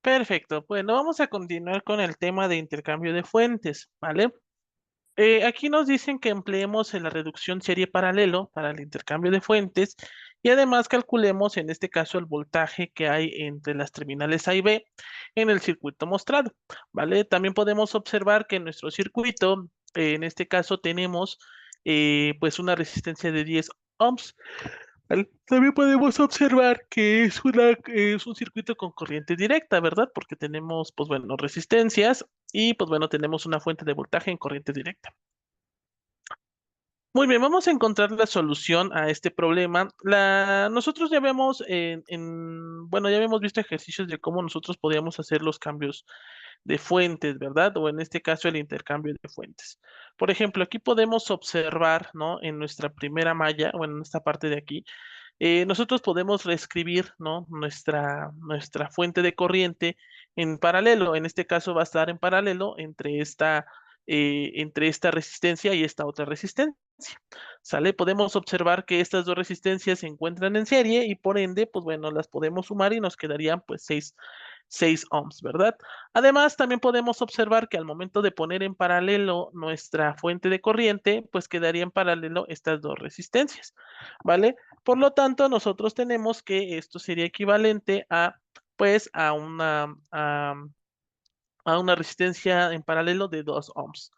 Perfecto. Bueno, vamos a continuar con el tema de intercambio de fuentes, ¿vale? Aquí nos dicen que empleemos en la reducción serie paralelo para el intercambio de fuentes y además calculemos en este caso el voltaje que hay entre las terminales A y B en el circuito mostrado, ¿vale? También podemos observar que en nuestro circuito, en este caso tenemos pues una resistencia de 10 ohms. También podemos observar que es un circuito con corriente directa, ¿verdad? Porque tenemos, pues bueno, resistencias y pues bueno, tenemos una fuente de voltaje en corriente directa. Muy bien, vamos a encontrar la solución a este problema. Nosotros ya vemos bueno, ya habíamos visto ejercicios de cómo nosotros podíamos hacer los cambios de fuentes, ¿verdad? O en este caso el intercambio de fuentes. Por ejemplo, aquí podemos observar, ¿no? En nuestra primera malla, bueno, en esta parte de aquí, nosotros podemos reescribir, ¿no? Nuestra fuente de corriente en paralelo. En este caso va a estar en paralelo entre esta resistencia y esta otra resistencia. ¿Sale? Podemos observar que estas dos resistencias se encuentran en serie y por ende, pues bueno, las podemos sumar y nos quedarían pues 6 ohms, ¿verdad? Además, también podemos observar que al momento de poner en paralelo nuestra fuente de corriente, pues quedaría en paralelo estas dos resistencias, ¿vale? Por lo tanto, nosotros tenemos que esto sería equivalente a, pues, a una resistencia en paralelo de 2 ohms.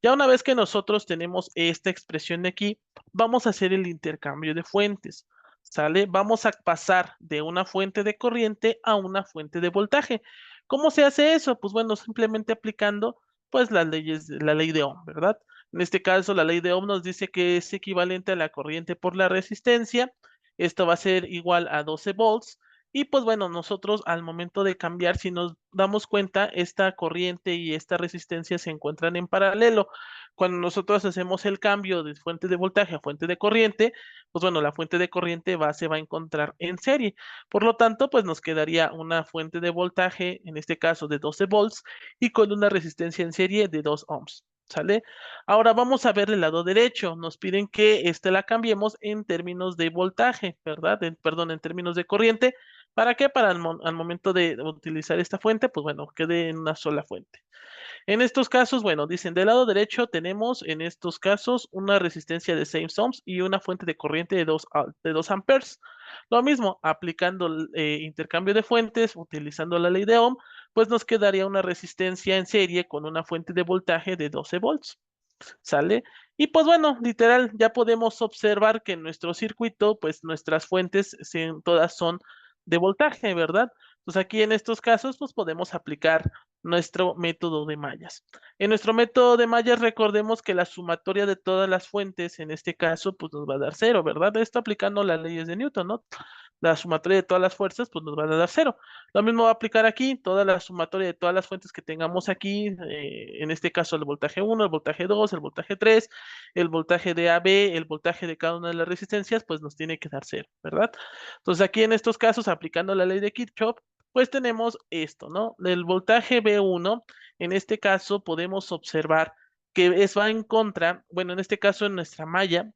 Ya una vez que nosotros tenemos esta expresión de aquí, vamos a hacer el intercambio de fuentes, ¿sale? Vamos a pasar de una fuente de corriente a una fuente de voltaje. ¿Cómo se hace eso? Pues bueno, simplemente aplicando pues las leyes, la ley de Ohm, ¿verdad? En este caso, la ley de Ohm nos dice que es equivalente a la corriente por la resistencia. Esto va a ser igual a 12 volts. Y pues bueno, nosotros al momento de cambiar, si nos damos cuenta, esta corriente y esta resistencia se encuentran en paralelo. Cuando nosotros hacemos el cambio de fuente de voltaje a fuente de corriente, pues bueno, la fuente de corriente se va a encontrar en serie. Por lo tanto, pues nos quedaría una fuente de voltaje, en este caso de 12 volts, y con una resistencia en serie de 2 ohms. ¿Sale? Ahora vamos a ver el lado derecho. Nos piden que la cambiemos en términos de voltaje, ¿verdad? Perdón, en términos de corriente. ¿Para qué? Para al momento de utilizar esta fuente, pues bueno, quede en una sola fuente. En estos casos, bueno, dicen del lado derecho tenemos en estos casos una resistencia de 6 ohms y una fuente de corriente de 2 amperes. Lo mismo, aplicando el intercambio de fuentes, utilizando la ley de Ohm, pues nos quedaría una resistencia en serie con una fuente de voltaje de 12 volts. ¿Sale? Y pues bueno, literal, ya podemos observar que en nuestro circuito, pues nuestras fuentes todas son de voltaje, ¿verdad? Entonces aquí en estos casos, pues podemos aplicar nuestro método de mallas. En nuestro método de mallas, recordemos que la sumatoria de todas las fuentes, en este caso, pues nos va a dar cero, ¿verdad? Esto aplicando las leyes de Newton, ¿no? La sumatoria de todas las fuerzas, pues nos va a dar cero. Lo mismo va a aplicar aquí, toda la sumatoria de todas las fuentes que tengamos aquí, en este caso el voltaje 1, el voltaje 2, el voltaje 3, el voltaje de AB, el voltaje de cada una de las resistencias, pues nos tiene que dar cero, ¿verdad? Entonces aquí en estos casos, aplicando la ley de Kirchhoff, pues tenemos esto, ¿no? El voltaje B1, en este caso podemos observar que va en contra, bueno, en este caso en nuestra malla,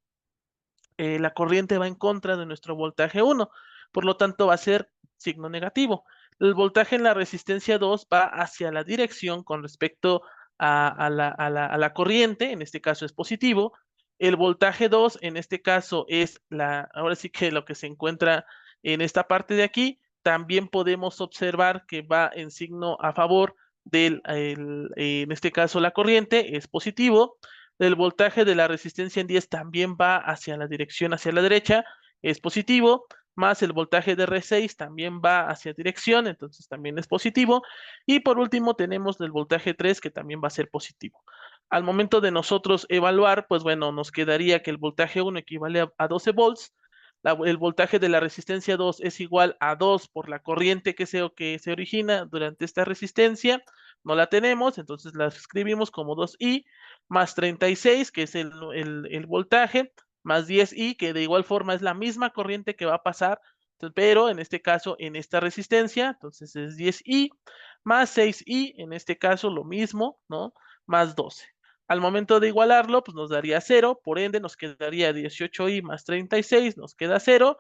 la corriente va en contra de nuestro voltaje 1, por lo tanto va a ser signo negativo. El voltaje en la resistencia 2 va hacia la dirección con respecto a la corriente, en este caso es positivo. El voltaje 2, en este caso, ahora sí que lo que se encuentra en esta parte de aquí. También podemos observar que va en signo a favor en este caso, la corriente es positivo. El voltaje de la resistencia en 10 también va hacia la dirección, hacia la derecha, es positivo, más el voltaje de R6 también va hacia dirección, entonces también es positivo. Y por último tenemos el voltaje 3 que también va a ser positivo. Al momento de nosotros evaluar, pues bueno, nos quedaría que el voltaje 1 equivale a 12 volts, el voltaje de la resistencia 2 es igual a 2 por la corriente que se origina durante esta resistencia, no la tenemos, entonces la escribimos como 2i más 36, que es el voltaje, más 10i, que de igual forma es la misma corriente que va a pasar, pero en este caso en esta resistencia, entonces es 10i, más 6i, en este caso lo mismo, ¿no? Más 12. Al momento de igualarlo, pues nos daría 0, por ende nos quedaría 18i más 36, nos queda 0,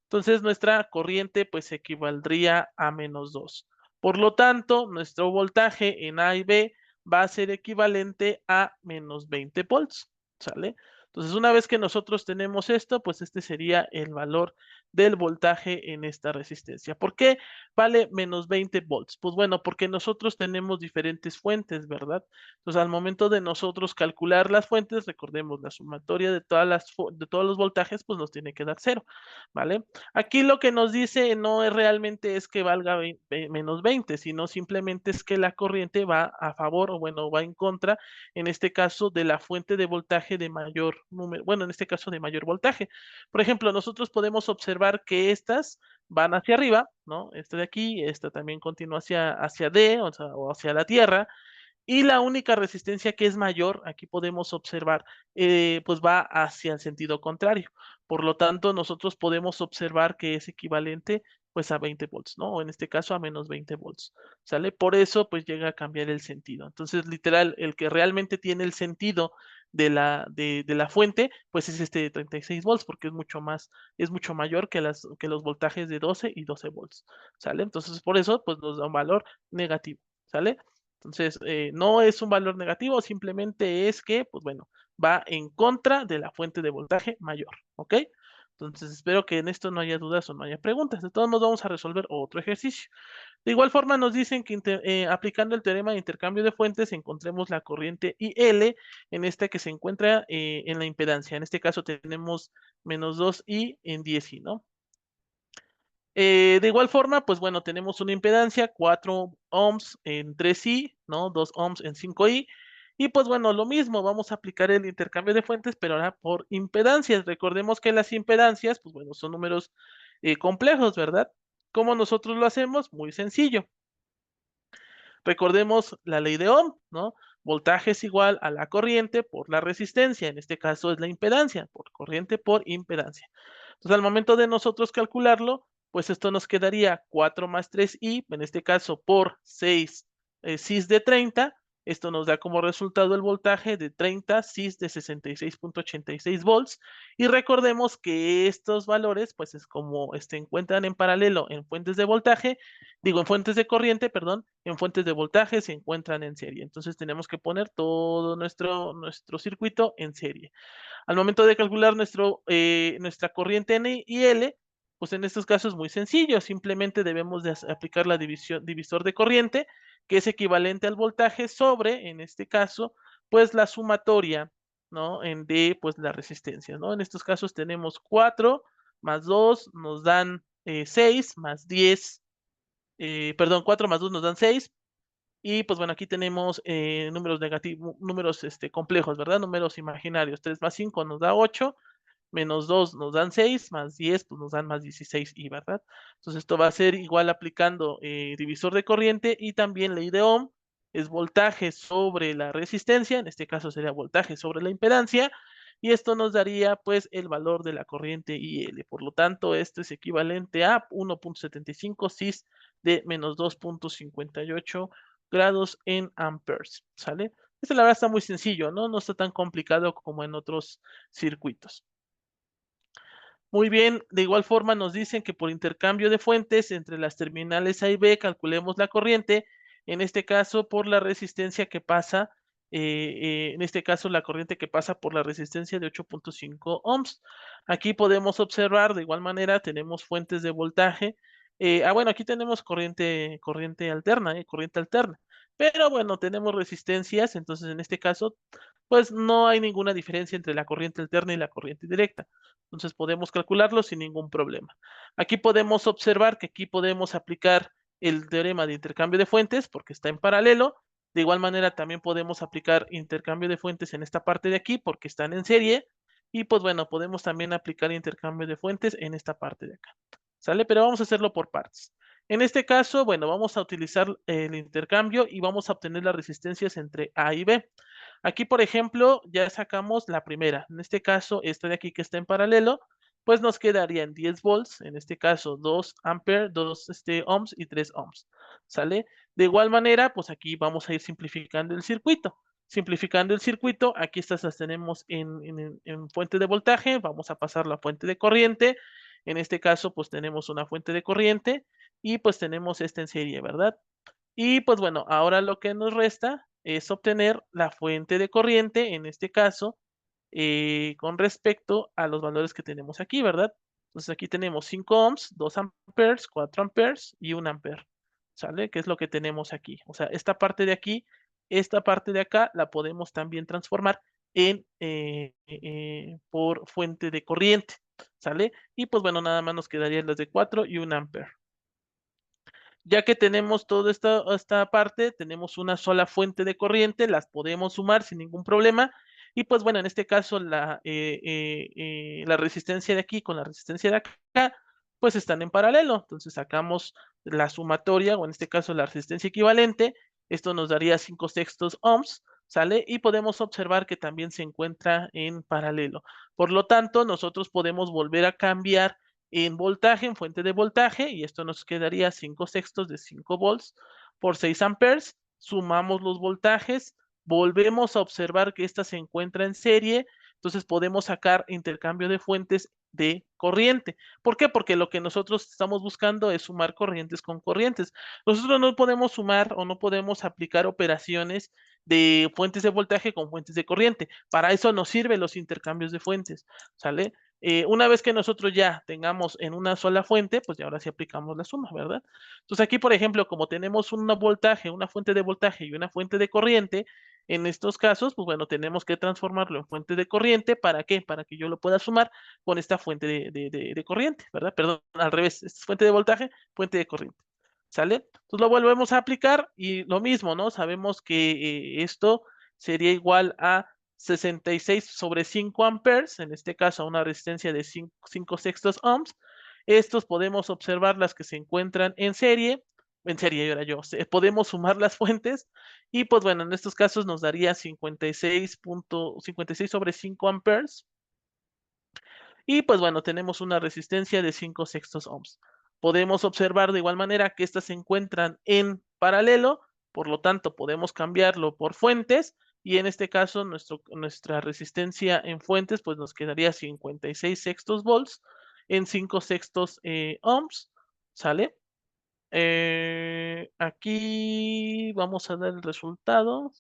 entonces nuestra corriente pues equivaldría a menos 2. Por lo tanto, nuestro voltaje en A y B va a ser equivalente a menos 20 volts, ¿sale? Entonces, una vez que nosotros tenemos esto, pues este sería el valor del voltaje en esta resistencia. ¿Por qué vale menos 20 volts? Pues bueno, porque nosotros tenemos diferentes fuentes, ¿verdad? Entonces, al momento de nosotros calcular las fuentes, recordemos, la sumatoria de de todos los voltajes, pues nos tiene que dar cero, ¿vale? Aquí lo que nos dice no es realmente es que valga menos 20, sino simplemente es que la corriente va a favor o bueno, va en contra, en este caso, de la fuente de voltaje de mayor número, bueno, en este caso de mayor voltaje. Por ejemplo, nosotros podemos observar que estas van hacia arriba, ¿no? Esta de aquí, esta también continúa hacia D, o sea, o hacia la Tierra, y la única resistencia que es mayor, aquí podemos observar, pues va hacia el sentido contrario. Por lo tanto, nosotros podemos observar que es equivalente pues a 20 volts, ¿no? O en este caso a menos 20 volts, ¿sale? Por eso pues llega a cambiar el sentido. Entonces, literal, el que realmente tiene el sentido de la fuente, pues es este de 36 volts, porque es mucho mayor que, que los voltajes de 12 y 12 volts, ¿sale? Entonces, por eso pues nos da un valor negativo, ¿sale? Entonces, no es un valor negativo, simplemente es que, pues bueno, va en contra de la fuente de voltaje mayor, ¿ok? Entonces, espero que en esto no haya dudas o no haya preguntas. De todos modos, vamos a resolver otro ejercicio. De igual forma, nos dicen que aplicando el teorema de intercambio de fuentes, encontremos la corriente IL en esta que se encuentra en la impedancia. En este caso tenemos menos 2i en 10i, ¿no? De igual forma, pues bueno, tenemos una impedancia, 4 ohms en 3i, ¿no? 2 ohms en 5i. Y pues bueno, lo mismo, vamos a aplicar el intercambio de fuentes, pero ahora por impedancias. Recordemos que las impedancias, pues bueno, son números complejos, ¿verdad? ¿Cómo nosotros lo hacemos? Muy sencillo. Recordemos la ley de Ohm, ¿no? Voltaje es igual a la corriente por la resistencia, en este caso es la impedancia, por corriente por impedancia. Entonces, al momento de nosotros calcularlo, pues esto nos quedaría 4 más 3i, en este caso por 6 cis de 30, esto nos da como resultado el voltaje de 30 cis de 66.86 volts. Y recordemos que estos valores, pues es como se encuentran en paralelo en fuentes de voltaje, digo, en fuentes de corriente, perdón, en fuentes de voltaje se encuentran en serie. Entonces tenemos que poner todo nuestro circuito en serie. Al momento de calcular nuestra corriente N y L, pues en estos casos es muy sencillo, simplemente debemos de aplicar la divisor de corriente, que es equivalente al voltaje sobre, en este caso, pues la sumatoria, ¿no? En D, pues la resistencia, ¿no? En estos casos tenemos 4 más 2 nos dan 6, más 10, perdón, 4 más 2 nos dan 6, y pues bueno, aquí tenemos números negativos, números complejos, ¿verdad? Números imaginarios. 3 más 5 nos da 8, menos 2 nos dan 6, más 10 pues nos dan más 16 y, ¿verdad? Entonces esto va a ser igual aplicando divisor de corriente y también ley de Ohm, es voltaje sobre la resistencia, en este caso sería voltaje sobre la impedancia, y esto nos daría pues el valor de la corriente IL. Por lo tanto, esto es equivalente a 1.75 cis de menos 2.58 grados en amperes, ¿sale? Este la verdad está muy sencillo, ¿no? No está tan complicado como en otros circuitos. Muy bien, de igual forma nos dicen que por intercambio de fuentes entre las terminales A y B calculemos la corriente, en este caso por la resistencia que pasa, en este caso la corriente que pasa por la resistencia de 8.5 ohms. Aquí podemos observar, de igual manera, tenemos fuentes de voltaje. Bueno, aquí tenemos corriente alterna, corriente alterna. Pero bueno, tenemos resistencias, entonces en este caso, pues no hay ninguna diferencia entre la corriente alterna y la corriente directa. Entonces podemos calcularlo sin ningún problema. Aquí podemos observar que aquí podemos aplicar el teorema de intercambio de fuentes porque está en paralelo. De igual manera también podemos aplicar intercambio de fuentes en esta parte de aquí porque están en serie. Y pues bueno, podemos también aplicar intercambio de fuentes en esta parte de acá. ¿Sale? Pero vamos a hacerlo por partes. En este caso, bueno, vamos a utilizar el intercambio y vamos a obtener las resistencias entre A y B. Aquí, por ejemplo, ya sacamos la primera. En este caso, esta de aquí que está en paralelo, pues nos quedarían 10 volts, en este caso 2 amperes, 2 ohms y 3 ohms, ¿sale? De igual manera, pues aquí vamos a ir simplificando el circuito. Simplificando el circuito, aquí estas las tenemos en fuente de voltaje, vamos a pasar la fuente de corriente. En este caso, pues tenemos una fuente de corriente y pues tenemos esta en serie, ¿verdad? Y pues bueno, ahora lo que nos resta es obtener la fuente de corriente, en este caso, con respecto a los valores que tenemos aquí, ¿verdad? Entonces aquí tenemos 5 ohms, 2 amperes, 4 amperes y 1 ampere, ¿sale? Que es lo que tenemos aquí. O sea, esta parte de aquí, esta parte de acá, la podemos también transformar en por fuente de corriente, ¿sale? Y pues bueno, nada más nos quedarían las de 4 y 1 ampere. Ya que tenemos toda esta parte, tenemos una sola fuente de corriente, las podemos sumar sin ningún problema. Y pues bueno, en este caso la resistencia de aquí con la resistencia de acá, pues están en paralelo. Entonces sacamos la sumatoria, o en este caso la resistencia equivalente. Esto nos daría 5/6 ohms, ¿sale? Y podemos observar que también se encuentra en paralelo. Por lo tanto, nosotros podemos volver a cambiar en voltaje, en fuente de voltaje, y esto nos quedaría 5/6 de 5 volts por 6 amperes. Sumamos los voltajes, volvemos a observar que esta se encuentra en serie, entonces podemos sacar intercambio de fuentes de corriente. ¿Por qué? Porque lo que nosotros estamos buscando es sumar corrientes con corrientes. Nosotros no podemos sumar o no podemos aplicar operaciones de fuentes de voltaje con fuentes de corriente. Para eso nos sirven los intercambios de fuentes, ¿sale? Una vez que nosotros ya tengamos en una sola fuente, pues ya ahora sí aplicamos la suma, ¿verdad? Entonces aquí, por ejemplo, como tenemos un voltaje, una fuente de voltaje y una fuente de corriente, en estos casos, pues bueno, tenemos que transformarlo en fuente de corriente. ¿Para qué? Para que yo lo pueda sumar con esta fuente de corriente, ¿verdad? Perdón, al revés, esta es fuente de voltaje, fuente de corriente, ¿sale? Entonces lo volvemos a aplicar y lo mismo, ¿no? Sabemos que esto sería igual a 66/5 amperes, en este caso una resistencia de 5/6 ohms. Estos podemos observar las que se encuentran en serie, y ahora yo, podemos sumar las fuentes y pues bueno, en estos casos nos daría 56/5 amperes. Y pues bueno, tenemos una resistencia de 5/6 ohms. Podemos observar de igual manera que estas se encuentran en paralelo, por lo tanto podemos cambiarlo por fuentes y en este caso nuestra resistencia en fuentes pues nos quedaría 56/6 volts en 5/6 ohms, ¿sale? Aquí vamos a dar el resultado,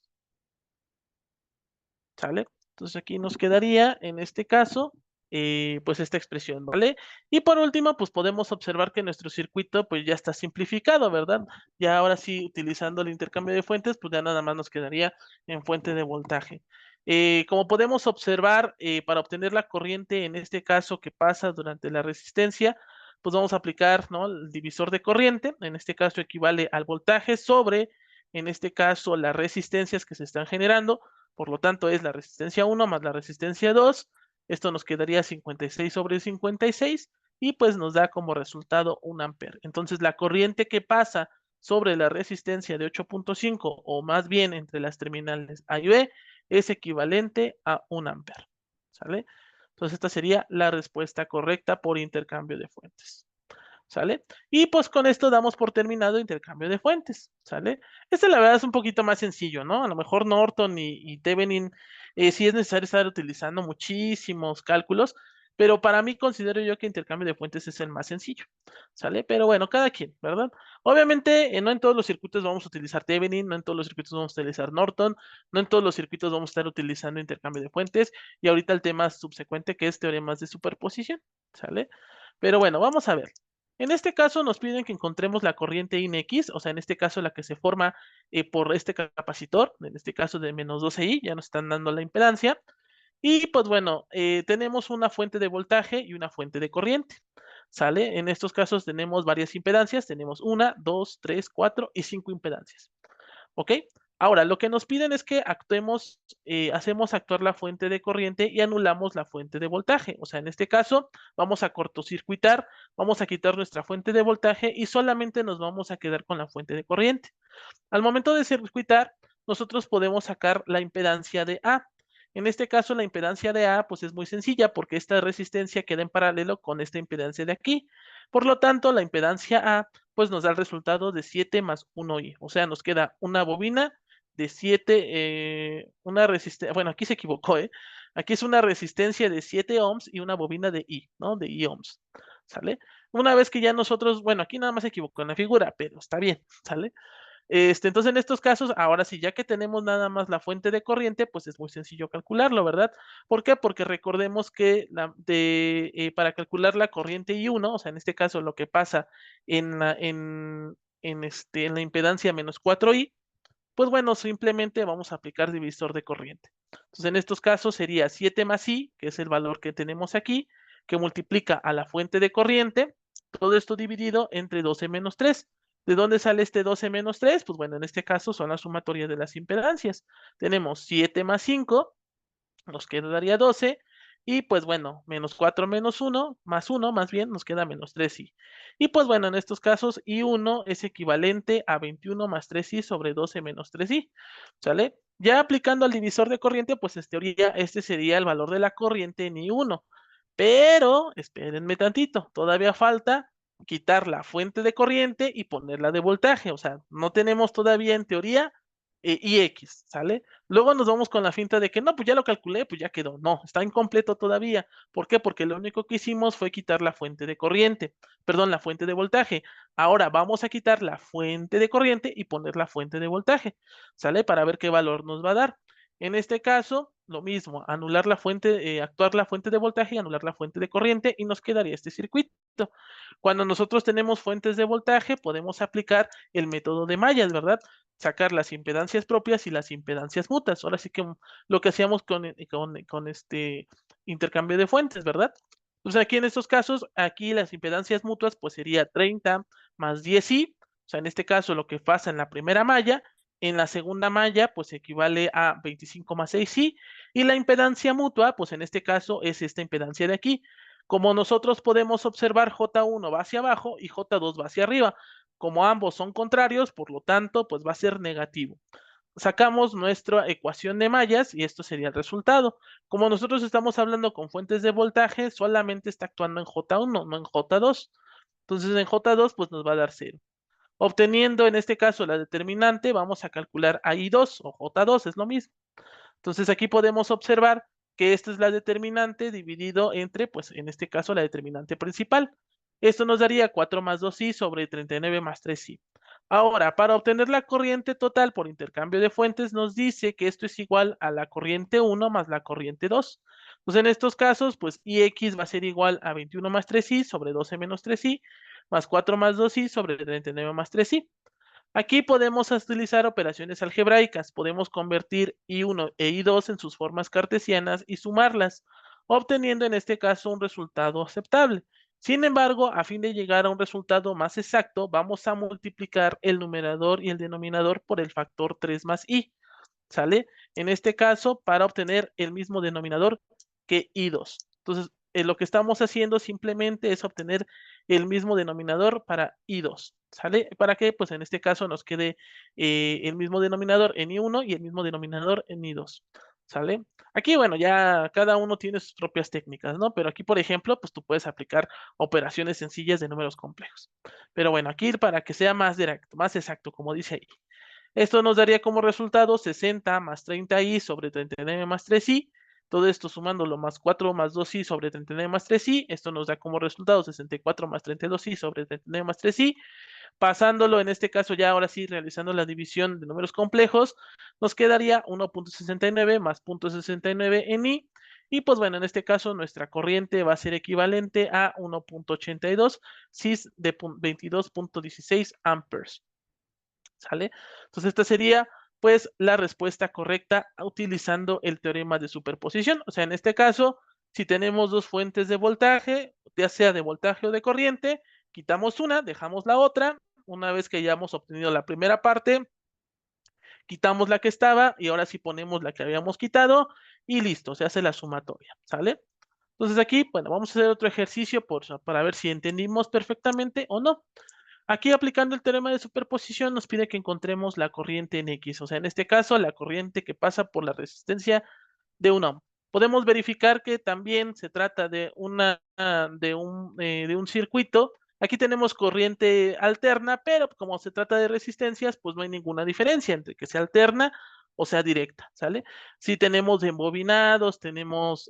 ¿sale? Entonces aquí nos quedaría, en este caso, pues esta expresión, ¿vale? Y por último, pues podemos observar que nuestro circuito pues ya está simplificado, ¿verdad? Ya ahora sí, utilizando el intercambio de fuentes, pues ya nada más nos quedaría en fuente de voltaje. Como podemos observar, para obtener la corriente, en este caso que pasa durante la resistencia, pues vamos a aplicar, ¿no?, el divisor de corriente. En este caso equivale al voltaje sobre, en este caso, las resistencias que se están generando. Por lo tanto, es la resistencia 1 más la resistencia 2. Esto nos quedaría 56/56 y pues nos da como resultado 1 ampere. Entonces, la corriente que pasa sobre la resistencia de 8.5 o más bien entre las terminales A y B es equivalente a 1 ampere, ¿sale? Entonces, esta sería la respuesta correcta por intercambio de fuentes, ¿sale? Y pues con esto damos por terminado intercambio de fuentes, ¿sale? Este la verdad es un poquito más sencillo, ¿no? A lo mejor Norton y Thevenin sí es necesario estar utilizando muchísimos cálculos, pero para mí considero yo que intercambio de fuentes es el más sencillo, ¿sale? Pero bueno, cada quien, ¿verdad? Obviamente, no en todos los circuitos vamos a utilizar Thevenin, no en todos los circuitos vamos a utilizar Norton, no en todos los circuitos vamos a estar utilizando intercambio de fuentes, y ahorita el tema subsecuente que es teoremas de superposición, ¿sale? Pero bueno, vamos a ver. En este caso nos piden que encontremos la corriente INX, o sea, en este caso la que se forma por este capacitor, en este caso de menos 12i, ya nos están dando la impedancia. Y pues bueno, tenemos una fuente de voltaje y una fuente de corriente, ¿sale? En estos casos tenemos varias impedancias, tenemos 1, 2, 3, 4 y 5 impedancias. ¿Ok? Ahora, lo que nos piden es que actuemos, hacemos actuar la fuente de corriente y anulamos la fuente de voltaje. O sea, en este caso, vamos a cortocircuitar, vamos a quitar nuestra fuente de voltaje y solamente nos vamos a quedar con la fuente de corriente. Al momento de circuitar, nosotros podemos sacar la impedancia de A. En este caso, la impedancia de A, pues es muy sencilla porque esta resistencia queda en paralelo con esta impedancia de aquí. Por lo tanto, la impedancia A, pues nos da el resultado de 7 más 1i. O sea, nos queda una bobina de 7, una resistencia, bueno, aquí se equivocó, ¿eh? Aquí es una resistencia de 7 ohms y una bobina de I, ¿no? De I ohms, ¿sale? Una vez que ya nosotros, bueno, aquí nada más se equivocó en la figura, pero está bien, ¿sale? Entonces, en estos casos, ahora sí, ya que tenemos nada más la fuente de corriente, pues es muy sencillo calcularlo, ¿verdad? ¿Por qué? Porque recordemos que para calcular la corriente I1, o sea, en este caso lo que pasa en en la impedancia menos 4i, pues bueno, simplemente vamos a aplicar divisor de corriente. Entonces, en estos casos sería 7 más i, que es el valor que tenemos aquí, que multiplica a la fuente de corriente, todo esto dividido entre 12 menos 3. ¿De dónde sale este 12 menos 3? Pues bueno, en este caso son la sumatoria de las impedancias. Tenemos 7 más 5, nos quedaría 12, y pues bueno, menos 4 menos 1, más 1 más bien, nos queda menos 3i. Y pues bueno, en estos casos, i1 es equivalente a 21 más 3i sobre 12 menos 3i, ¿sale? Ya aplicando al divisor de corriente, pues en teoría este sería el valor de la corriente en i1. Pero, espérenme tantito, todavía falta quitar la fuente de corriente y ponerla de voltaje. O sea, no tenemos todavía en teoría IX, ¿sale? Luego nos vamos con la finta de que no, pues ya lo calculé, pues ya quedó. No, está incompleto todavía. ¿Por qué? Porque lo único que hicimos fue quitar la fuente de corriente, perdón, la fuente de voltaje. Ahora vamos a quitar la fuente de corriente y poner la fuente de voltaje, ¿sale? Para ver qué valor nos va a dar. En este caso, lo mismo, anular la fuente, actuar la fuente de voltaje y anular la fuente de corriente y nos quedaría este circuito. Cuando nosotros tenemos fuentes de voltaje, podemos aplicar el método de mallas, ¿verdad? Sacar las impedancias propias y las impedancias mutuas. Ahora sí que lo que hacíamos con este intercambio de fuentes, ¿verdad? Entonces aquí en estos casos, aquí las impedancias mutuas pues sería 30 más 10i, o sea, en este caso lo que pasa en la primera malla, en la segunda malla pues equivale a 25 más 6i, y la impedancia mutua pues en este caso es esta impedancia de aquí. Como nosotros podemos observar, J1 va hacia abajo y J2 va hacia arriba. Como ambos son contrarios, por lo tanto, pues va a ser negativo. Sacamos nuestra ecuación de mallas y esto sería el resultado. Como nosotros estamos hablando con fuentes de voltaje, solamente está actuando en J1, no en J2. Entonces en J2 pues nos va a dar 0. Obteniendo en este caso la determinante, vamos a calcular a I2 o J2, es lo mismo. Entonces aquí podemos observar que esta es la determinante dividido entre, pues en este caso, la determinante principal. Esto nos daría 4 más 2i sobre 39 más 3i. Ahora, para obtener la corriente total por intercambio de fuentes, nos dice que esto es igual a la corriente 1 más la corriente 2. Entonces, en estos casos, pues ix va a ser igual a 21 más 3i sobre 12 menos 3i, más 4 más 2i sobre 39 más 3i. Aquí podemos utilizar operaciones algebraicas. Podemos convertir I1 e I2 en sus formas cartesianas y sumarlas, obteniendo en este caso un resultado aceptable. Sin embargo, a fin de llegar a un resultado más exacto, vamos a multiplicar el numerador y el denominador por el factor 3 más I, ¿sale? En este caso, para obtener el mismo denominador que I2. Entonces, lo que estamos haciendo simplemente es obtener el mismo denominador para I2, ¿sale? ¿Para qué? Pues en este caso nos quede el mismo denominador en I1 y el mismo denominador en I2, ¿sale? Aquí, bueno, ya cada uno tiene sus propias técnicas, ¿no? Pero aquí, por ejemplo, pues tú puedes aplicar operaciones sencillas de números complejos. Pero bueno, aquí para que sea más directo, más exacto, como dice ahí. Esto nos daría como resultado 60 más 30i sobre 39 más 3i. Todo esto sumándolo más 4 más 2i sobre 39 más 3i. Esto nos da como resultado 64 más 32i sobre 39 más 3i. Pasándolo en este caso ya ahora sí realizando la división de números complejos, nos quedaría 1.69 más 0.69 en i. Y pues bueno, en este caso nuestra corriente va a ser equivalente a 1.82 cis de 22.16 amperes. ¿Sale? Entonces esta sería pues la respuesta correcta utilizando el teorema de superposición. O sea, en este caso, si tenemos dos fuentes de voltaje, ya sea de voltaje o de corriente, quitamos una, dejamos la otra. Una vez que ya hemos obtenido la primera parte, quitamos la que estaba y ahora sí ponemos la que habíamos quitado y listo, se hace la sumatoria, ¿sale? Entonces aquí, bueno, vamos a hacer otro ejercicio para ver si entendimos perfectamente o no. Aquí aplicando el teorema de superposición nos pide que encontremos la corriente en X, o sea, en este caso la corriente que pasa por la resistencia de un ohm. Podemos verificar que también se trata de de un circuito. Aquí tenemos corriente alterna, pero como se trata de resistencias, pues no hay ninguna diferencia entre que sea alterna o sea directa, ¿sale? Si tenemos embobinados, tenemos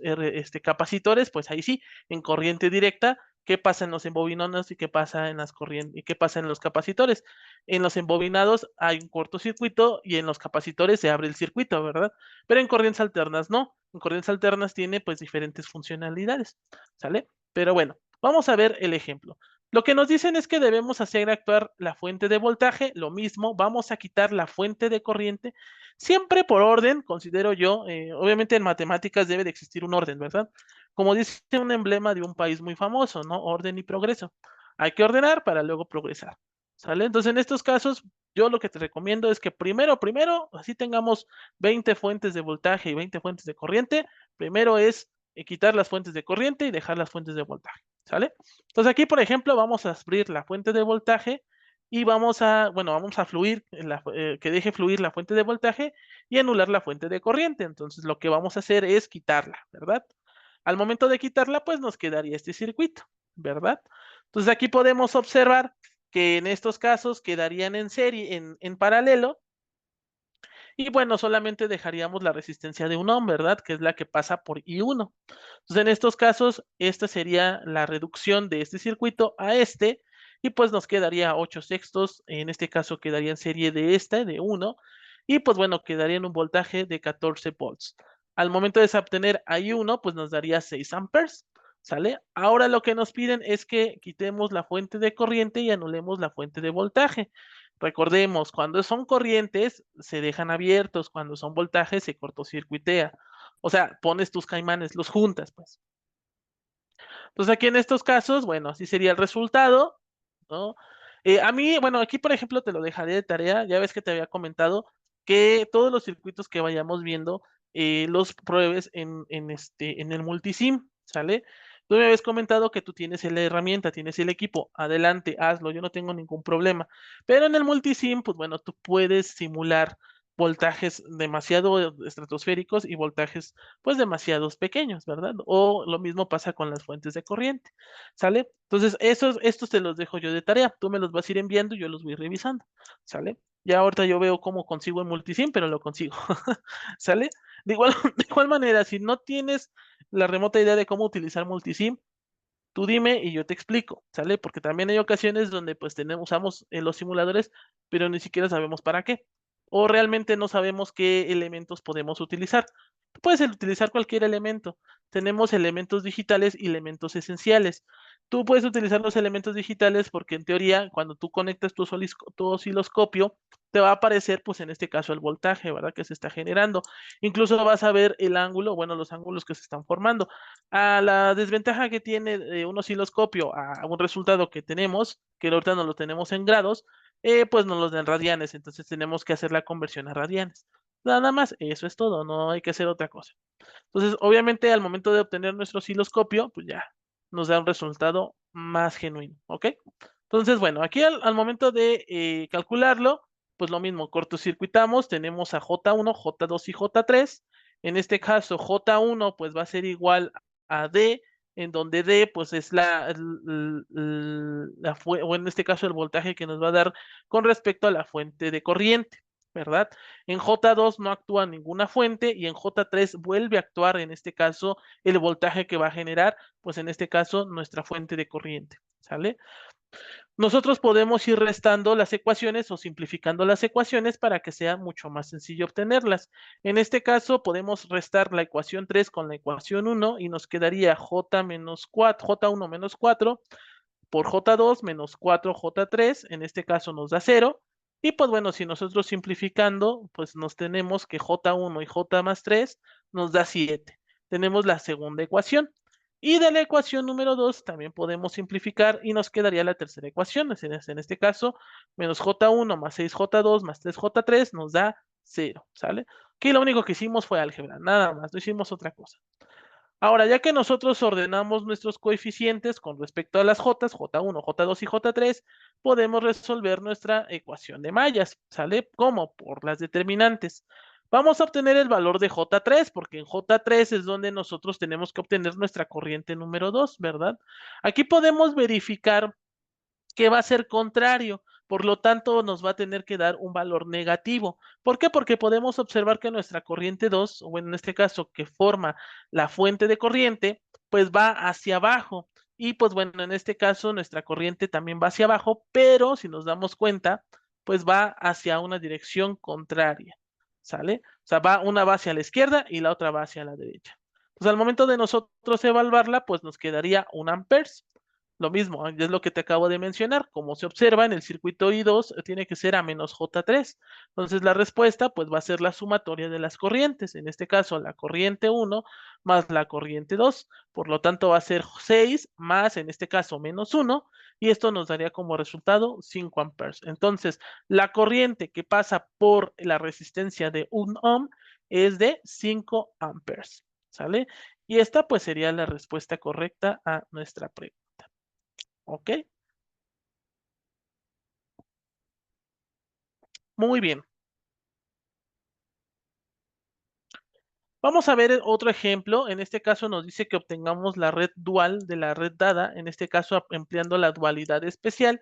capacitores, pues ahí sí, en corriente directa qué pasa en los embobinados y qué pasa en las corrientes y qué pasa en los capacitores. En los embobinados hay un cortocircuito y en los capacitores se abre el circuito, ¿verdad? Pero en corrientes alternas no. En corrientes alternas tiene pues diferentes funcionalidades, ¿sale? Pero bueno, vamos a ver el ejemplo. Lo que nos dicen es que debemos hacer actuar la fuente de voltaje, lo mismo, vamos a quitar la fuente de corriente, siempre por orden, considero yo, obviamente en matemáticas debe de existir un orden, ¿verdad? Como dice un emblema de un país muy famoso, ¿no? Orden y progreso. Hay que ordenar para luego progresar, ¿sale? Entonces, en estos casos, yo lo que te recomiendo es que primero, así tengamos 20 fuentes de voltaje y 20 fuentes de corriente, primero es quitar las fuentes de corriente y dejar las fuentes de voltaje, ¿sale? Entonces, aquí, por ejemplo, vamos a abrir la fuente de voltaje y vamos a, bueno, vamos a fluir, que deje fluir la fuente de voltaje y anular la fuente de corriente. Entonces, lo que vamos a hacer es quitarla, ¿verdad? Al momento de quitarla, pues nos quedaría este circuito, ¿verdad? Entonces aquí podemos observar que en estos casos quedarían en serie, en paralelo, y bueno, solamente dejaríamos la resistencia de un ohm, ¿verdad? Que es la que pasa por I1. Entonces en estos casos, esta sería la reducción de este circuito a este, y pues nos quedaría 8 sextos, en este caso quedaría en serie de esta, de 1, y pues bueno, quedaría en un voltaje de 14 volts. Al momento de obtener I1, pues nos daría 6 amperes, ¿sale? Ahora lo que nos piden es que quitemos la fuente de corriente y anulemos la fuente de voltaje. Recordemos, cuando son corrientes se dejan abiertos, cuando son voltajes se cortocircuitea. O sea, pones tus caimanes, los juntas, pues. Entonces aquí en estos casos, bueno, así sería el resultado, ¿no? A mí, bueno, aquí por ejemplo te lo dejaré de tarea, ya ves que te había comentado que todos los circuitos que vayamos viendo los pruebes en el multisim, ¿sale? Tú me habías comentado que tú tienes la herramienta, tienes el equipo, adelante, hazlo, yo no tengo ningún problema. Pero en el multisim, pues bueno, tú puedes simular voltajes demasiado estratosféricos y voltajes pues demasiados pequeños, ¿verdad? O lo mismo pasa con las fuentes de corriente, ¿sale? Entonces, estos te los dejo yo de tarea, tú me los vas a ir enviando y yo los voy revisando, ¿sale? Ya ahorita yo veo cómo consigo el multisim, pero lo consigo, ¿sale? De igual manera, si no tienes la remota idea de cómo utilizar multisim, tú dime y yo te explico, ¿sale? Porque también hay ocasiones donde pues usamos los simuladores, pero ni siquiera sabemos para qué. O realmente no sabemos qué elementos podemos utilizar. Tú puedes utilizar cualquier elemento. Tenemos elementos digitales y elementos esenciales. Tú puedes utilizar los elementos digitales porque en teoría cuando tú conectas tu osciloscopio, te va a aparecer pues en este caso el voltaje, ¿verdad? Que se está generando. Incluso vas a ver el ángulo, bueno, los ángulos que se están formando. A la desventaja que tiene un osciloscopio a un resultado que tenemos, que ahorita no lo tenemos en grados, pues nos los den radianes, entonces tenemos que hacer la conversión a radianes. Nada más, eso es todo, no hay que hacer otra cosa. Entonces, obviamente, al momento de obtener nuestro osciloscopio, pues ya nos da un resultado más genuino, ¿ok? Entonces, bueno, aquí al momento de calcularlo, pues lo mismo, cortocircuitamos, tenemos a J1, J2 y J3. En este caso, J1 pues va a ser igual a D, en donde D pues es o en este caso el voltaje que nos va a dar con respecto a la fuente de corriente, ¿verdad? En J2 no actúa ninguna fuente y en J3 vuelve a actuar, en este caso, el voltaje que va a generar, pues en este caso, nuestra fuente de corriente, ¿sale? Nosotros podemos ir restando las ecuaciones o simplificando las ecuaciones para que sea mucho más sencillo obtenerlas. En este caso, podemos restar la ecuación 3 con la ecuación 1 y nos quedaría J menos 4, J1 menos 4 por J2 menos 4J3, en este caso nos da 0. Y pues bueno, si nosotros simplificando, pues nos tenemos que J1 y J más 3 nos da 7. Tenemos la segunda ecuación. Y de la ecuación número 2 también podemos simplificar y nos quedaría la tercera ecuación. En este caso, menos J1 más 6J2 más 3J3 nos da 0, ¿sale? Aquí lo único que hicimos fue álgebra, nada más, no hicimos otra cosa. Ahora, ya que nosotros ordenamos nuestros coeficientes con respecto a las J, J1, J2 y J3, podemos resolver nuestra ecuación de mallas, ¿sale? ¿Cómo? Por las determinantes. Vamos a obtener el valor de J3, porque en J3 es donde nosotros tenemos que obtener nuestra corriente número 2, ¿verdad? Aquí podemos verificar que va a ser contrario, por lo tanto nos va a tener que dar un valor negativo. ¿Por qué? Porque podemos observar que nuestra corriente 2, o en este caso que forma la fuente de corriente, pues va hacia abajo. Y pues bueno, en este caso nuestra corriente también va hacia abajo, pero si nos damos cuenta, pues va hacia una dirección contraria, ¿sale? O sea, una va hacia la izquierda y la otra va hacia la derecha. Pues al momento de nosotros evaluarla, pues nos quedaría 1 amperes. Lo mismo, es lo que te acabo de mencionar. Como se observa en el circuito I2, tiene que ser a menos J3. Entonces la respuesta pues va a ser la sumatoria de las corrientes. En este caso, la corriente 1 más la corriente 2. Por lo tanto, va a ser 6 más, en este caso, menos 1. Y esto nos daría como resultado 5 amperes. Entonces, la corriente que pasa por la resistencia de 1 ohm es de 5 amperes. ¿Sale? Y esta pues sería la respuesta correcta a nuestra pregunta. ¿Ok? Muy bien. Vamos a ver otro ejemplo. En este caso nos dice que obtengamos la red dual de la red dada, en este caso empleando la dualidad especial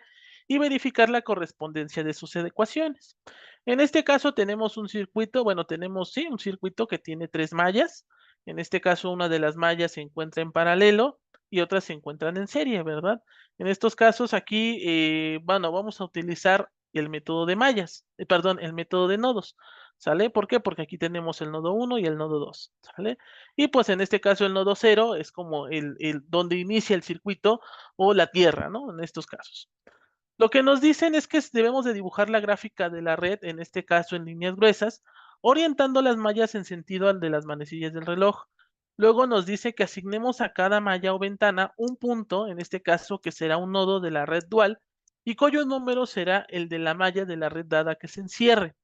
y verificar la correspondencia de sus ecuaciones. En este caso tenemos un circuito, bueno, tenemos sí, un circuito que tiene 3 mallas. En este caso una de las mallas se encuentra en paralelo y otras se encuentran en serie, ¿verdad? En estos casos aquí, bueno, vamos a utilizar el método de mallas, perdón, el método de nodos. ¿Sale? ¿Por qué? Porque aquí tenemos el nodo 1 y el nodo 2, ¿sale? Y pues en este caso el nodo 0 es como donde inicia el circuito o la tierra, ¿no? En estos casos. Lo que nos dicen es que debemos de dibujar la gráfica de la red, en este caso en líneas gruesas, orientando las mallas en sentido al de las manecillas del reloj. Luego nos dice que asignemos a cada malla o ventana un punto, en este caso que será un nodo de la red dual, y cuyo número será el de la malla de la red dada que se encierre.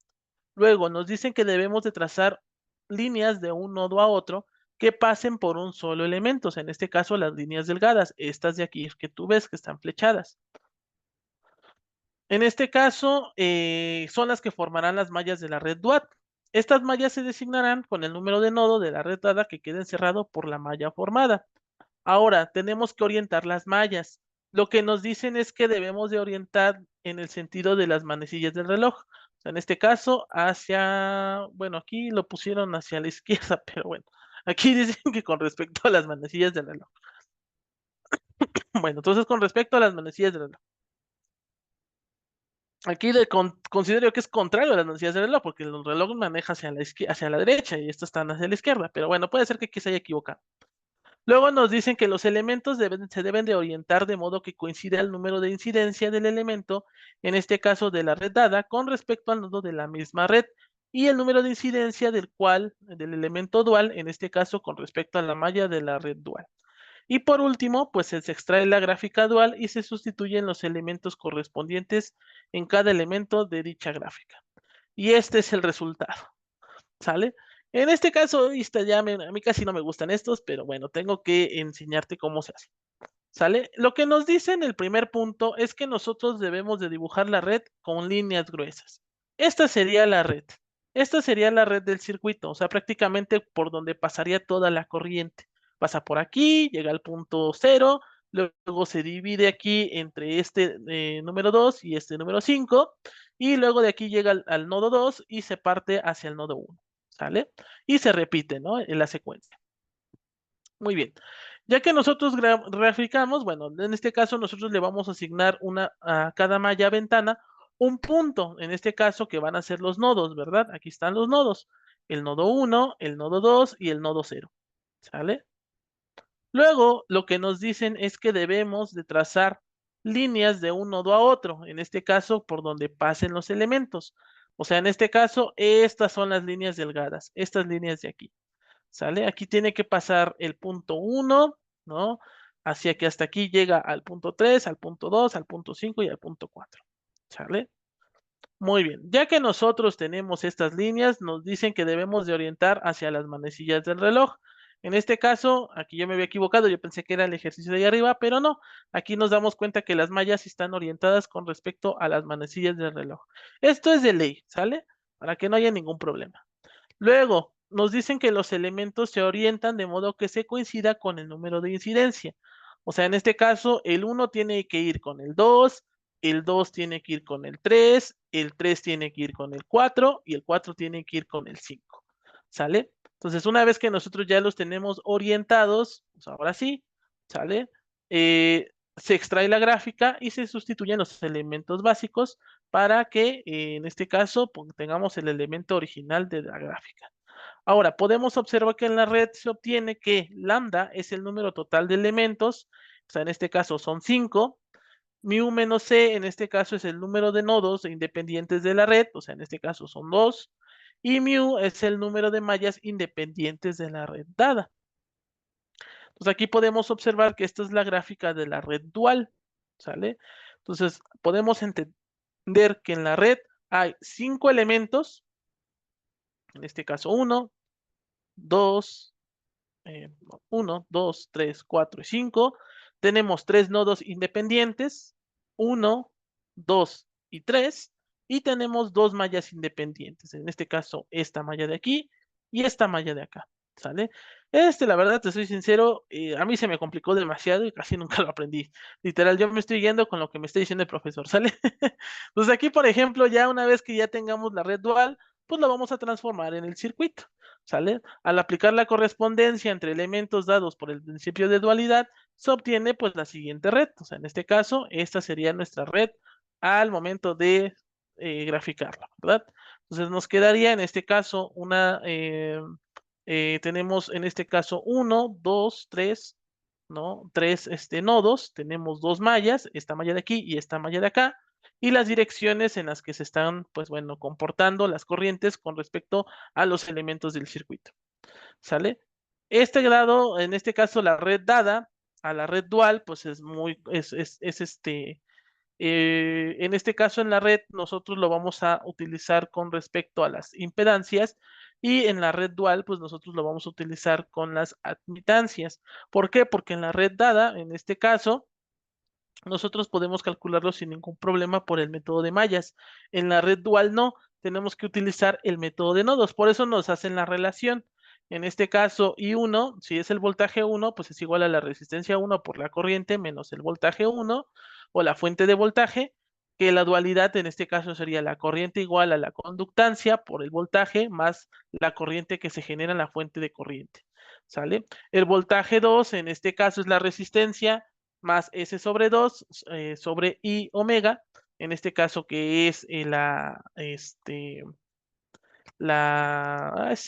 Luego nos dicen que debemos de trazar líneas de un nodo a otro que pasen por un solo elemento, o sea, en este caso las líneas delgadas, estas de aquí que tú ves que están flechadas. En este caso, son las que formarán las mallas de la red dual. Estas mallas se designarán con el número de nodo de la red dada que quede encerrado por la malla formada. Ahora, tenemos que orientar las mallas. Lo que nos dicen es que debemos de orientar en el sentido de las manecillas del reloj. O sea, en este caso, hacia, bueno, aquí lo pusieron hacia la izquierda, pero bueno, aquí dicen que con respecto a las manecillas del reloj. Bueno, entonces con respecto a las manecillas del reloj. Aquí considero que es contrario a las manecillas del reloj, porque el reloj maneja hacia la derecha y estas están hacia la izquierda, pero bueno, puede ser que aquí se haya equivocado. Luego nos dicen que los elementos se deben de orientar de modo que coincida el número de incidencia del elemento, en este caso de la red dada, con respecto al nodo de la misma red, y el número de incidencia del elemento dual, en este caso con respecto a la malla de la red dual. Y por último, pues se extrae la gráfica dual y se sustituyen los elementos correspondientes en cada elemento de dicha gráfica. Y este es el resultado. ¿Sale? En este caso, a mí casi no me gustan estos, pero bueno, tengo que enseñarte cómo se hace. ¿Sale? Lo que nos dice en el primer punto es que nosotros debemos de dibujar la red con líneas gruesas. Esta sería la red. Esta sería la red del circuito, o sea, prácticamente por donde pasaría toda la corriente. Pasa por aquí, llega al punto 0, luego se divide aquí entre este número 2 y este número 5, y luego de aquí llega al nodo 2 y se parte hacia el nodo 1. ¿Sale? Y se repite, ¿no? En la secuencia. Muy bien. Ya que nosotros graficamos, bueno, en este caso nosotros le vamos a asignar a cada malla ventana un punto, en este caso que van a ser los nodos, ¿verdad? Aquí están los nodos. El nodo 1, el nodo 2 y el nodo 0. ¿Sale? Luego, lo que nos dicen es que debemos de trazar líneas de un nodo a otro, en este caso por donde pasen los elementos. O sea, en este caso, estas son las líneas delgadas, estas líneas de aquí. ¿Sale? Aquí tiene que pasar el punto 1, ¿no? Hacia que hasta aquí llega al punto 3, al punto 2, al punto 5 y al punto 4. ¿Sale? Muy bien. Ya que nosotros tenemos estas líneas, nos dicen que debemos de orientar hacia las manecillas del reloj. En este caso, aquí yo me había equivocado, yo pensé que era el ejercicio de ahí arriba, pero no. Aquí nos damos cuenta que las mallas están orientadas con respecto a las manecillas del reloj. Esto es de ley, ¿sale? Para que no haya ningún problema. Luego, nos dicen que los elementos se orientan de modo que se coincida con el número de incidencia. O sea, en este caso, el 1 tiene que ir con el 2 tiene que ir con el 3 tiene que ir con el 4 y el 4 tiene que ir con el 5. ¿Sale? Entonces, una vez que nosotros ya los tenemos orientados, pues ahora sí, ¿sale? se extrae la gráfica y se sustituyen los elementos básicos para que en este caso pues, tengamos el elemento original de la gráfica. Ahora, podemos observar que en la red se obtiene que lambda es el número total de elementos, o sea, en este caso son 5, mu menos c en este caso es el número de nodos independientes de la red, o sea, en este caso son 2, y mu es el número de mallas independientes de la red dada. Entonces aquí podemos observar que esta es la gráfica de la red dual, ¿sale? Entonces podemos entender que en la red hay 5 elementos, en este caso 1, 2, 1, 2, 3, 4 y 5. Tenemos 3 nodos independientes, 1, 2 y 3. Y tenemos 2 mallas independientes. En este caso, esta malla de aquí y esta malla de acá. ¿Sale? La verdad, te soy sincero, a mí se me complicó demasiado y casi nunca lo aprendí. Literal, yo me estoy yendo con lo que me está diciendo el profesor, ¿sale? Pues aquí, por ejemplo, ya una vez que ya tengamos la red dual, pues la vamos a transformar en el circuito. ¿Sale? Al aplicar la correspondencia entre elementos dados por el principio de dualidad, se obtiene pues la siguiente red. O sea, en este caso, esta sería nuestra red al momento de graficarla, ¿verdad? Entonces nos quedaría en este caso tenemos en este caso 1, 2, 3, ¿no? 3 nodos, tenemos 2 mallas, esta malla de aquí y esta malla de acá, y las direcciones en las que se están, pues bueno, comportando las corrientes con respecto a los elementos del circuito, ¿sale? Este grado, en este caso la red dada a la red dual, pues es muy, en este caso en la red nosotros lo vamos a utilizar con respecto a las impedancias y en la red dual pues nosotros lo vamos a utilizar con las admitancias. ¿Por qué? Porque en la red dada, en este caso, nosotros podemos calcularlo sin ningún problema por el método de mallas. En la red dual no, tenemos que utilizar el método de nodos, por eso nos hacen la relación. En este caso, I1, si es el voltaje 1, pues es igual a la resistencia 1 por la corriente menos el voltaje 1 o la fuente de voltaje, que la dualidad en este caso sería la corriente igual a la conductancia por el voltaje más la corriente que se genera en la fuente de corriente. ¿Sale? El voltaje 2 en este caso es la resistencia más S sobre 2 sobre I omega, en este caso que es se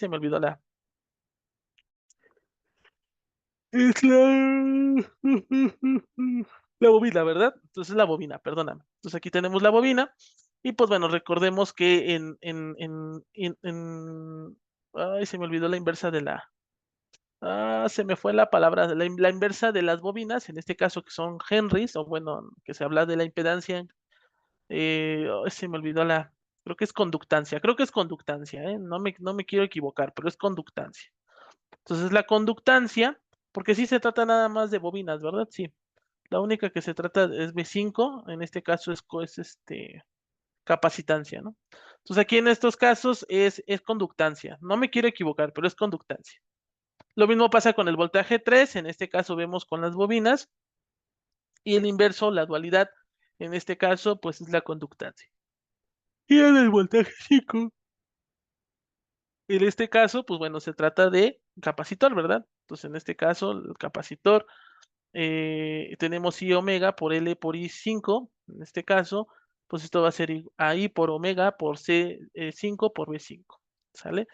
me olvidó es la bobina, ¿verdad? Entonces la bobina, perdóname. Entonces aquí tenemos la bobina y pues bueno, recordemos que ay, se me olvidó la inversa de se me fue la palabra, la inversa de las bobinas, en este caso que son henrys, o bueno, que se habla de la impedancia. Ay, se me olvidó creo que es conductancia, ¿eh? No me quiero equivocar, pero es conductancia. Entonces la conductancia, porque sí se trata nada más de bobinas, ¿verdad? Sí. La única que se trata es B5, en este caso es capacitancia, ¿no? Entonces aquí en estos casos es conductancia. No me quiero equivocar, pero es conductancia. Lo mismo pasa con el voltaje 3, en este caso vemos con las bobinas, y el inverso, la dualidad, en este caso, pues es la conductancia. Y en el voltaje 5, en este caso, pues bueno, se trata de capacitor, ¿verdad? Entonces, en este caso, el capacitor, tenemos I omega por L por I5, en este caso, pues esto va a ser I por omega por C5 por B5, ¿sale?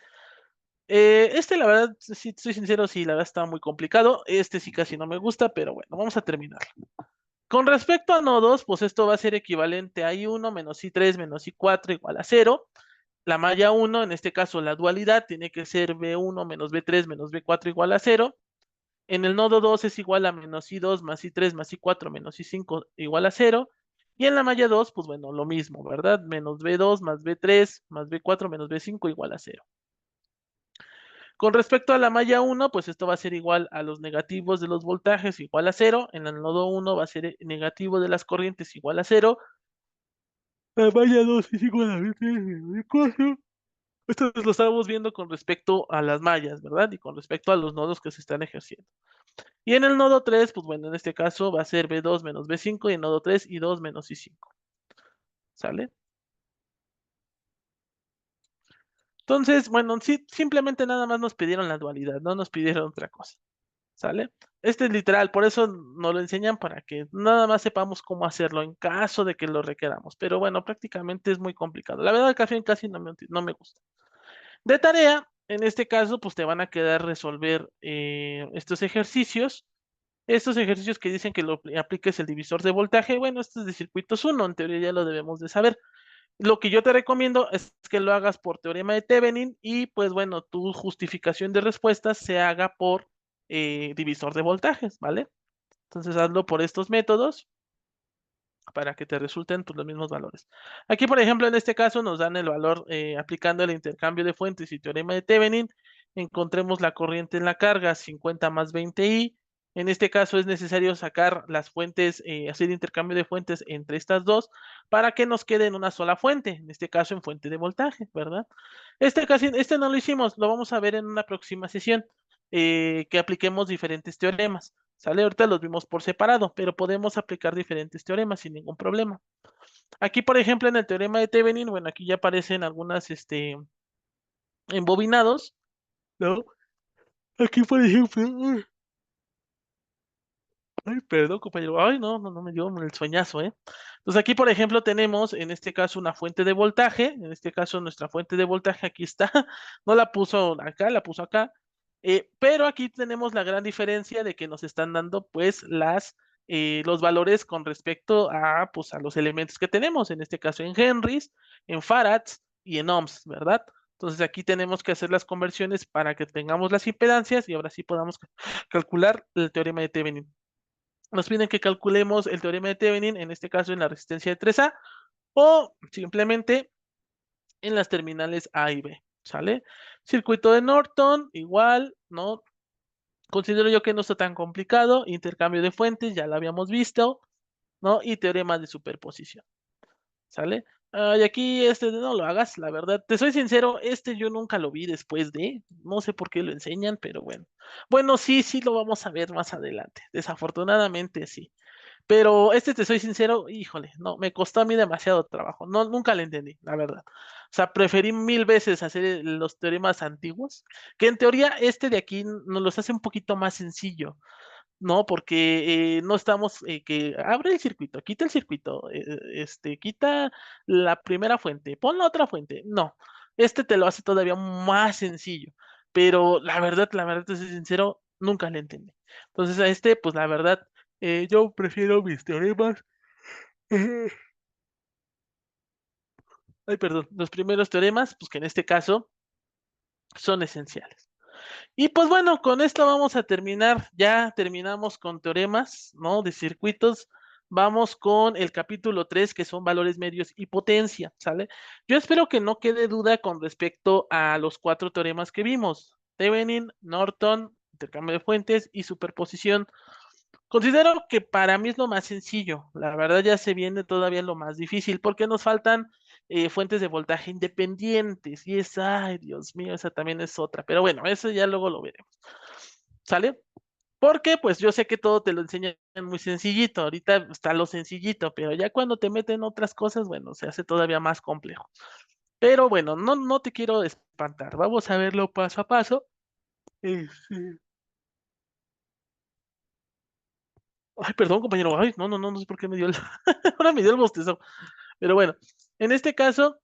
La verdad, si soy sincero, sí, la verdad está muy complicado. Sí casi no me gusta, pero bueno, vamos a terminar. Con respecto a nodos, pues esto va a ser equivalente a I1 menos I3 menos I4 igual a 0. La malla 1, en este caso la dualidad, tiene que ser B1 menos B3 menos B4 igual a 0. En el nodo 2 es igual a menos I2 más I3 más I4 menos I5 igual a 0. Y en la malla 2, pues bueno, lo mismo, ¿verdad? Menos B2 más B3 más B4 menos B5 igual a 0. Con respecto a la malla 1, pues esto va a ser igual a los negativos de los voltajes igual a 0. En el nodo 1 va a ser negativo de las corrientes igual a 0. La malla 2 es igual a B3 Esto lo estábamos viendo con respecto a las mallas, ¿verdad? Y con respecto a los nodos que se están ejerciendo. Y en el nodo 3, pues bueno, en este caso va a ser B2 menos B5 y en nodo 3 I2 menos I5. ¿Sale? Entonces, bueno, sí, simplemente nada más nos pidieron la dualidad, no nos pidieron otra cosa. ¿sale? Este es literal, por eso nos lo enseñan para que nada más sepamos cómo hacerlo en caso de que lo requeramos. Pero bueno, prácticamente es muy complicado. La verdad, casi no me gusta. De tarea, en este caso, pues te van a quedar resolver estos ejercicios. Estos ejercicios que dicen que lo apliques el divisor de voltaje, bueno, este es de circuitos 1, en teoría ya lo debemos de saber. Lo que yo te recomiendo es que lo hagas por teorema de Thevenin y pues bueno, tu justificación de respuestas se haga por divisor de voltajes, ¿vale? Entonces hazlo por estos métodos para que te resulten pues, los mismos valores. Aquí, por ejemplo, en este caso nos dan el valor aplicando el intercambio de fuentes y teorema de Thevenin. Encontremos la corriente en la carga 50 más 20i. En este caso es necesario sacar las fuentes, hacer intercambio de fuentes entre estas dos para que nos quede en una sola fuente, en este caso en fuente de voltaje, ¿verdad? Este no lo hicimos, lo vamos a ver en una próxima sesión, que apliquemos diferentes teoremas. ¿Sale? Ahorita los vimos por separado, pero podemos aplicar diferentes teoremas sin ningún problema. Aquí, por ejemplo, en el teorema de Thevenin, bueno, aquí ya aparecen algunas, embobinados, ¿no? Aquí, por ejemplo, ay, perdón, compañero, ay, no me dio el sueñazo, ¿eh? Entonces aquí, por ejemplo, tenemos, en este caso, una fuente de voltaje, en este caso, nuestra fuente de voltaje aquí está, no la puso acá, la puso acá, pero aquí tenemos la gran diferencia de que nos están dando, pues, los valores con respecto a, pues, a los elementos que tenemos, en este caso en henrys, en farads y en ohms, ¿verdad? Entonces aquí tenemos que hacer las conversiones para que tengamos las impedancias y ahora sí podamos calcular el teorema de Thevenin. Nos piden que calculemos el teorema de Thevenin, en este caso en la resistencia de 3A, o simplemente en las terminales A y B, ¿sale? Circuito de Norton, igual, ¿no? Considero yo que no está tan complicado, intercambio de fuentes, ya lo habíamos visto, ¿no? Y teorema de superposición, ¿sale? Y aquí no lo hagas, la verdad. Te soy sincero, yo nunca lo vi después no sé por qué lo enseñan, pero bueno. Bueno, sí lo vamos a ver más adelante. Desafortunadamente sí. Pero te soy sincero, híjole, no, me costó a mí demasiado trabajo. No, nunca le entendí, la verdad. O sea, preferí mil veces hacer los teoremas antiguos, que en teoría de aquí nos los hace un poquito más sencillo, ¿no? Porque no estamos, que abre el circuito, quita el circuito, quita la primera fuente, pon la otra fuente. No, te lo hace todavía más sencillo. Pero la verdad, te soy sincero, nunca le entendí. Entonces pues la verdad, yo prefiero mis teoremas. Ay, perdón, los primeros teoremas, pues que en este caso son esenciales. Y pues bueno, con esto vamos a terminar. Ya terminamos con teoremas, ¿no? De circuitos. Vamos con el capítulo 3, que son valores medios y potencia, ¿sale? Yo espero que no quede duda con respecto a los 4 teoremas que vimos. Thevenin, Norton, intercambio de fuentes y superposición. Considero que para mí es lo más sencillo. La verdad ya se viene todavía lo más difícil porque nos faltan fuentes de voltaje independientes. Y ay, Dios mío, esa también es otra. Pero bueno, eso ya luego lo veremos. ¿Sale? Porque pues yo sé que todo te lo enseñan muy sencillito. Ahorita está lo sencillito, pero ya cuando te meten otras cosas, bueno, se hace todavía más complejo. Pero bueno, no te quiero espantar. Vamos a verlo paso a paso. Este, Ay, perdón, compañero. Ay, no sé por qué me dio ahora me dio el bostezo. Pero bueno, en este caso,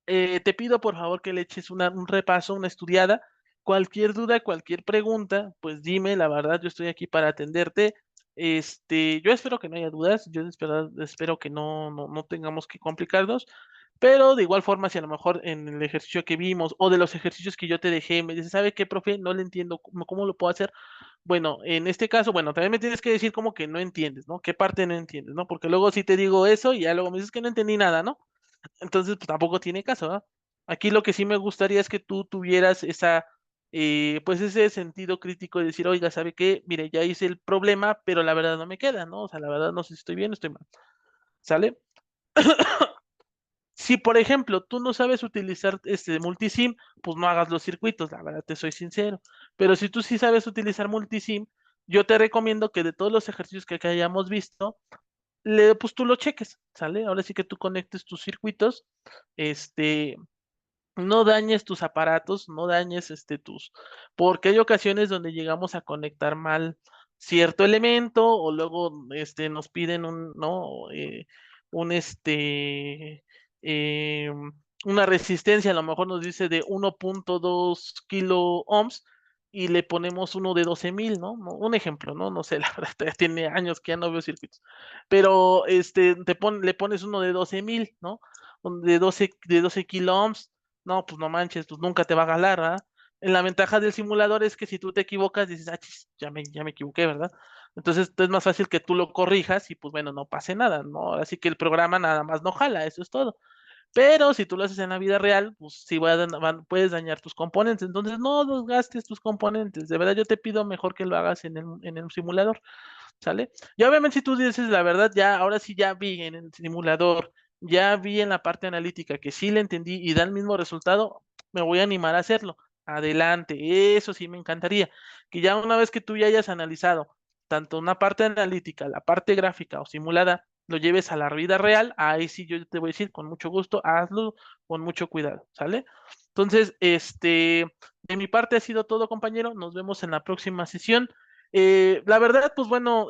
te pido por favor que le eches un repaso, una estudiada. Cualquier duda, cualquier pregunta, pues dime, la verdad, yo estoy aquí para atenderte. Yo espero que no haya dudas, yo espero que no tengamos que complicarnos, pero de igual forma, si a lo mejor en el ejercicio que vimos o de los ejercicios que yo te dejé, me dices, ¿sabe qué, profe? No le entiendo, ¿cómo lo puedo hacer? Bueno, en este caso, bueno, también me tienes que decir como que no entiendes, ¿no? ¿Qué parte no entiendes, no? Porque luego sí te digo eso y ya luego me dices que no entendí nada, ¿no? Entonces, pues tampoco tiene caso, ¿no? Aquí lo que sí me gustaría es que tú tuvieras pues ese sentido crítico de decir, oiga, ¿sabe qué? Mire, ya hice el problema, pero la verdad no me queda, ¿no? O sea, la verdad no sé si estoy bien o estoy mal, ¿sale? Si, por ejemplo, tú no sabes utilizar este multisim, pues no hagas los circuitos, la verdad te soy sincero. Pero si tú sí sabes utilizar multisim, yo te recomiendo que de todos los ejercicios que hayamos visto, pues tú lo cheques, ¿sale? Ahora sí que tú conectes tus circuitos, este, no dañes tus aparatos, no dañes porque hay ocasiones donde llegamos a conectar mal cierto elemento o luego nos piden ¿no? Un eh, una resistencia, a lo mejor nos dice de 1.2 kilo ohms y le ponemos uno de 12,000, ¿no? Un ejemplo, ¿no? No sé, la verdad, ya tiene años que ya no veo circuitos, pero le pones uno de 12,000, ¿no? De 12 kilo ohms, no, pues no manches, pues nunca te va a ganar, ¿verdad? La ventaja del simulador es que si tú te equivocas, dices, ah, chis, ya me equivoqué, ¿verdad? Entonces es más fácil que tú lo corrijas y pues bueno, no pase nada, ¿no? Así que el programa nada más no jala, eso es todo. Pero si tú lo haces en la vida real, pues sí puedes dañar tus componentes. Entonces no desgastes tus componentes. De verdad, yo te pido mejor que lo hagas en el simulador. ¿Sale? Y obviamente si tú dices la verdad, ya, ahora sí ya vi en el simulador, ya vi en la parte analítica que sí le entendí y da el mismo resultado, me voy a animar a hacerlo. Adelante, eso sí me encantaría. Que ya una vez que tú ya hayas analizado tanto una parte analítica, la parte gráfica o simulada, lo lleves a la vida real, ahí sí yo te voy a decir con mucho gusto, hazlo con mucho cuidado, ¿sale? Entonces, de mi parte ha sido todo, compañero. Nos vemos en la próxima sesión. La verdad, pues bueno,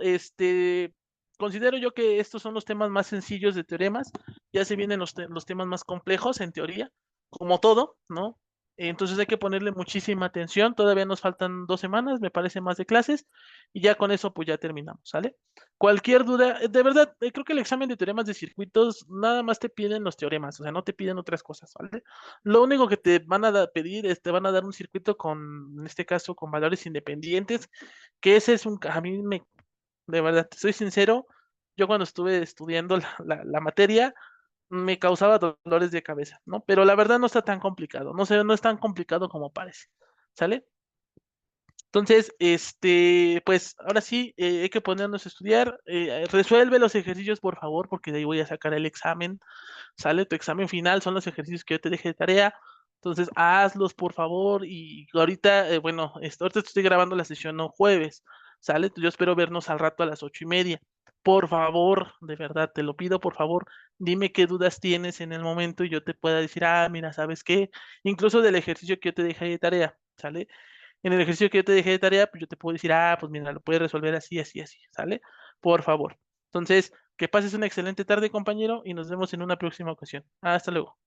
considero yo que estos son los temas más sencillos de teoremas, ya se vienen los temas más complejos en teoría, como todo, ¿no? Entonces hay que ponerle muchísima atención, todavía nos faltan 2 semanas, me parece más de clases, y ya con eso pues ya terminamos, ¿sale? Cualquier duda, de verdad, creo que el examen de teoremas de circuitos nada más te piden los teoremas, o sea, no te piden otras cosas, ¿vale? Lo único que te van a pedir es, te van a dar un circuito con, en este caso, con valores independientes, que ese es a mí de verdad, te soy sincero, yo cuando estuve estudiando la materia, me causaba dolores de cabeza, ¿no? Pero la verdad no está tan complicado, no sé, no es tan complicado como parece, ¿sale? Entonces, pues ahora sí, hay que ponernos a estudiar, resuelve los ejercicios, por favor, porque de ahí voy a sacar el examen, ¿sale? Tu examen final son los ejercicios que yo te dejé de tarea. Entonces, hazlos, por favor. Y ahorita, bueno, ahorita estoy grabando la sesión no jueves, ¿sale? Yo espero vernos al rato a las 8:30. Por favor, de verdad, te lo pido, por favor, dime qué dudas tienes en el momento y yo te pueda decir, ah, mira, ¿sabes qué? Incluso del ejercicio que yo te dejé de tarea, ¿sale? En el ejercicio que yo te dejé de tarea, pues yo te puedo decir, ah, pues mira, lo puedes resolver así, así, así, ¿sale? Por favor. Entonces, que pases una excelente tarde, compañero, y nos vemos en una próxima ocasión. Hasta luego.